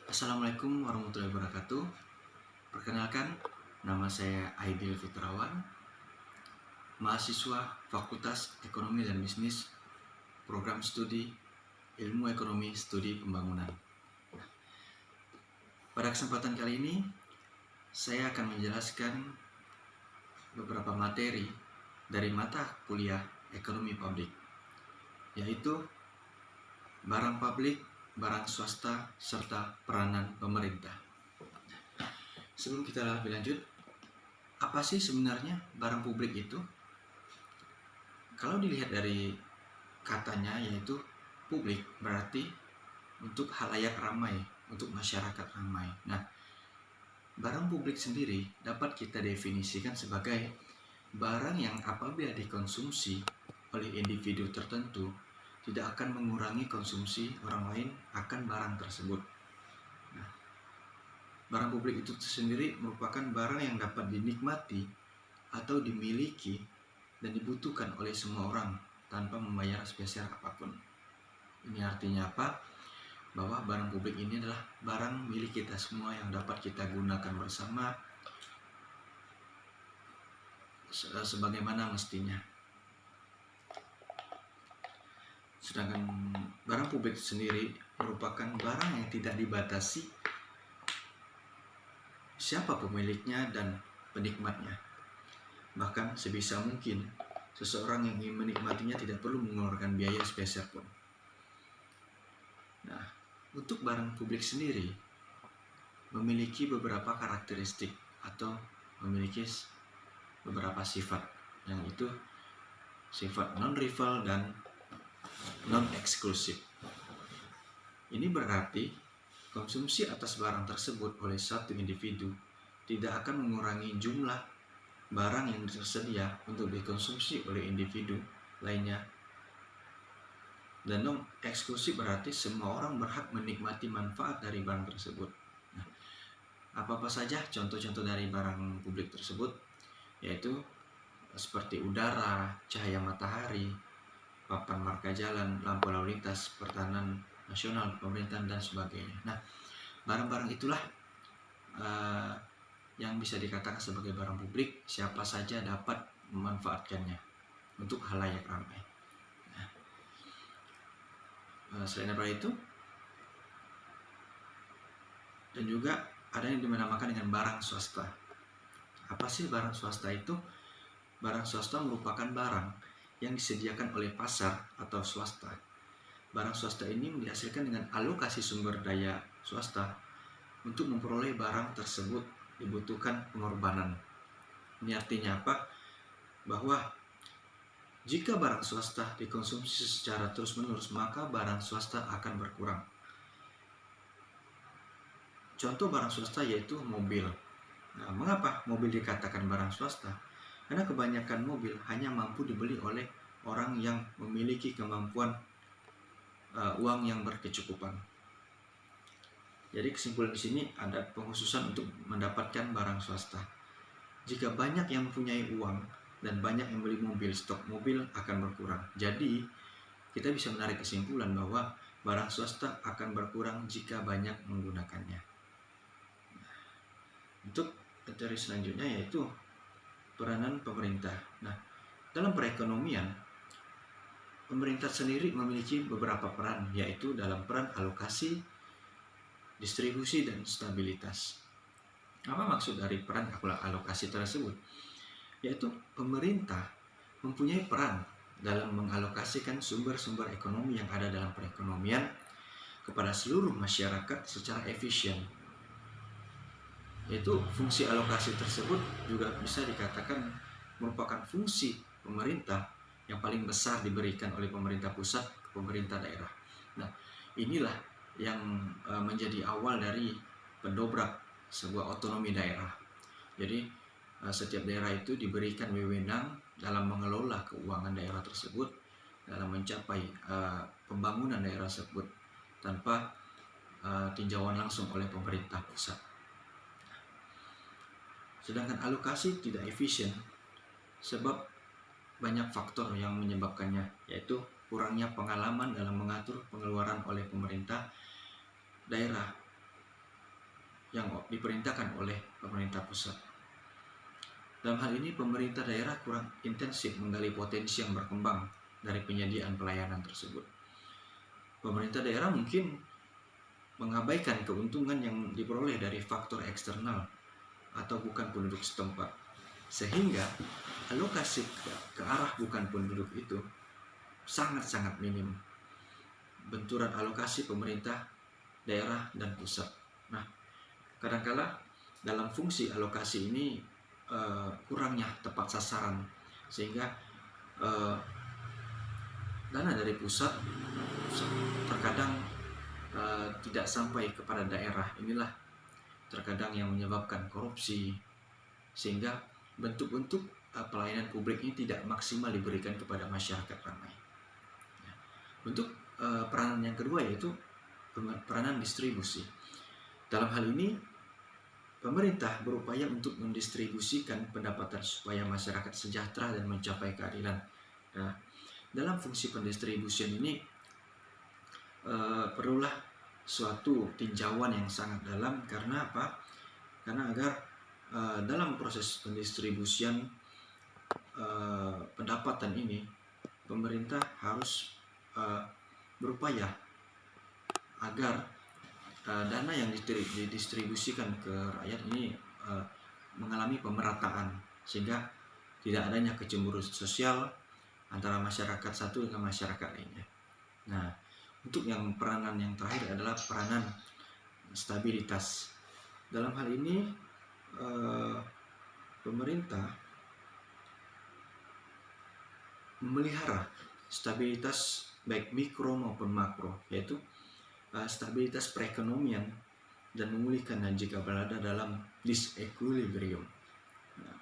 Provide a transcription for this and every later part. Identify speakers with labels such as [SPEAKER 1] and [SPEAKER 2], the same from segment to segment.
[SPEAKER 1] Assalamualaikum warahmatullahi wabarakatuh. Perkenalkan, nama saya Aidil Fitrawan, mahasiswa Fakultas Ekonomi dan Bisnis, Program Studi Ilmu Ekonomi Studi Pembangunan. Pada kesempatan kali ini, saya akan menjelaskan beberapa materi dari mata kuliah Ekonomi Publik, yaitu barang publik, barang swasta, serta peranan pemerintah. Sebelum kita lebih lanjut, apa sih sebenarnya barang publik itu? Kalau dilihat dari katanya, yaitu publik, berarti untuk halayak ramai, untuk masyarakat ramai. Nah, barang publik sendiri dapat kita definisikan sebagai barang yang apabila dikonsumsi oleh individu tertentu tidak akan mengurangi konsumsi orang lain akan barang tersebut. Nah, barang publik itu sendiri merupakan barang yang dapat dinikmati atau dimiliki dan dibutuhkan oleh semua orang tanpa membayar spesial apapun. Ini artinya apa? Bahwa barang publik ini adalah barang milik kita semua yang dapat kita gunakan bersama sebagaimana mestinya. Sedangkan barang publik sendiri merupakan barang yang tidak dibatasi siapa pemiliknya dan penikmatnya. Bahkan sebisa mungkin seseorang yang ingin menikmatinya tidak perlu mengeluarkan biaya spesial pun. Nah, untuk barang publik sendiri memiliki beberapa karakteristik atau memiliki beberapa sifat, yang itu sifat non-rival dan non-eksklusif. Ini berarti konsumsi atas barang tersebut oleh satu individu tidak akan mengurangi jumlah barang yang tersedia untuk dikonsumsi oleh individu lainnya. Dan non-eksklusif berarti semua orang berhak menikmati manfaat dari barang tersebut. Nah, apa-apa saja contoh-contoh dari barang publik tersebut, yaitu seperti udara, cahaya matahari, papan marka jalan, lampu lalu lintas, pertahanan nasional, pemerintahan, dan sebagainya. Nah, barang-barang itulah yang bisa dikatakan sebagai barang publik. Siapa saja dapat memanfaatkannya untuk halayak ramai. Selain daripada itu, dan juga ada yang dinamakan dengan barang swasta. Apa sih barang swasta itu? Barang swasta merupakan barang yang disediakan oleh pasar atau swasta. Barang swasta ini dihasilkan dengan alokasi sumber daya swasta. Untuk memperoleh barang tersebut dibutuhkan pengorbanan. Ini artinya apa? Bahwa jika barang swasta dikonsumsi secara terus-menerus, maka barang swasta akan berkurang. Contoh barang swasta yaitu mobil. Nah, mengapa mobil dikatakan barang swasta? Karena kebanyakan mobil hanya mampu dibeli oleh orang yang memiliki kemampuan uang yang berkecukupan. Jadi kesimpulan di sini ada pengkhususan untuk mendapatkan barang swasta. Jika banyak yang mempunyai uang dan banyak yang beli mobil, stok mobil akan berkurang. Jadi kita bisa menarik kesimpulan bahwa barang swasta akan berkurang jika banyak menggunakannya. Untuk materi selanjutnya yaitu peranan pemerintah. Nah, dalam perekonomian, pemerintah sendiri memiliki beberapa peran, yaitu dalam peran alokasi, distribusi, dan stabilitas. Apa maksud dari peran alokasi tersebut? Yaitu pemerintah mempunyai peran dalam mengalokasikan sumber-sumber ekonomi yang ada dalam perekonomian kepada seluruh masyarakat secara efisien. Yaitu fungsi alokasi tersebut juga bisa dikatakan merupakan fungsi pemerintah yang paling besar diberikan oleh pemerintah pusat ke pemerintah daerah. Nah, inilah yang menjadi awal dari pendobrak sebuah otonomi daerah. Jadi setiap daerah itu diberikan wewenang dalam mengelola keuangan daerah tersebut, dalam mencapai pembangunan daerah tersebut tanpa tinjauan langsung oleh pemerintah pusat. Sedangkan alokasi tidak efisien sebab banyak faktor yang menyebabkannya, yaitu kurangnya pengalaman dalam mengatur pengeluaran oleh pemerintah daerah yang diperintahkan oleh pemerintah pusat. Dalam hal ini pemerintah daerah kurang intensif menggali potensi yang berkembang dari penyediaan pelayanan tersebut. Pemerintah daerah mungkin mengabaikan keuntungan yang diperoleh dari faktor eksternal atau bukan penduduk setempat, sehingga alokasi ke arah bukan penduduk itu sangat-sangat minim. Benturan alokasi pemerintah daerah dan pusat. Nah, kadangkala dalam fungsi alokasi ini kurangnya tepat sasaran, sehingga dana dari pusat terkadang tidak sampai kepada daerah. Inilah terkadang yang menyebabkan korupsi, sehingga bentuk-bentuk pelayanan publik ini tidak maksimal diberikan kepada masyarakat ramai. Untuk peranan yang kedua yaitu peranan distribusi. Dalam hal ini pemerintah berupaya untuk mendistribusikan pendapatan supaya masyarakat sejahtera dan mencapai keadilan. Nah, dalam fungsi pendistribusian ini perlulah suatu tinjauan yang sangat dalam. Karena apa? Karena agar dalam proses pendistribusian pendapatan ini pemerintah harus berupaya agar dana yang didistribusikan ke rakyat ini mengalami pemerataan, sehingga tidak adanya kecemburuan sosial antara masyarakat satu dengan masyarakat lainnya. Nah, untuk yang peranan yang terakhir adalah peranan stabilitas. Dalam hal ini pemerintah memelihara stabilitas baik mikro maupun makro, yaitu stabilitas perekonomian dan memulihkan jika berada dalam disequilibrium. Nah,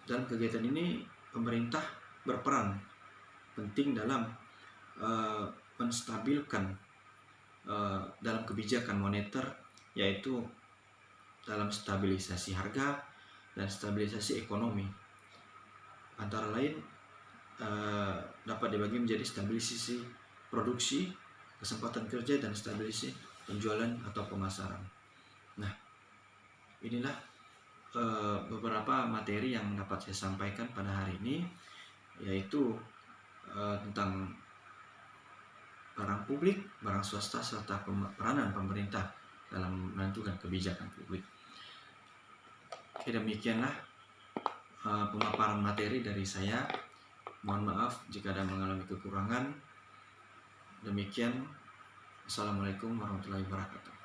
[SPEAKER 1] dalam kegiatan ini pemerintah berperan penting dalam menstabilkan dalam kebijakan moneter, yaitu dalam stabilisasi harga dan stabilisasi ekonomi. Antara lain dapat dibagi menjadi stabilisasi produksi, kesempatan kerja, dan stabilisasi penjualan atau pemasaran. Nah, inilah beberapa materi yang dapat saya sampaikan pada hari ini, yaitu tentang barang publik, barang swasta, serta peranan pemerintah dalam menentukan kebijakan publik. Oke, demikianlah pemaparan materi dari saya. Mohon maaf jika ada mengalami kekurangan. Demikian. Assalamualaikum warahmatullahi wabarakatuh.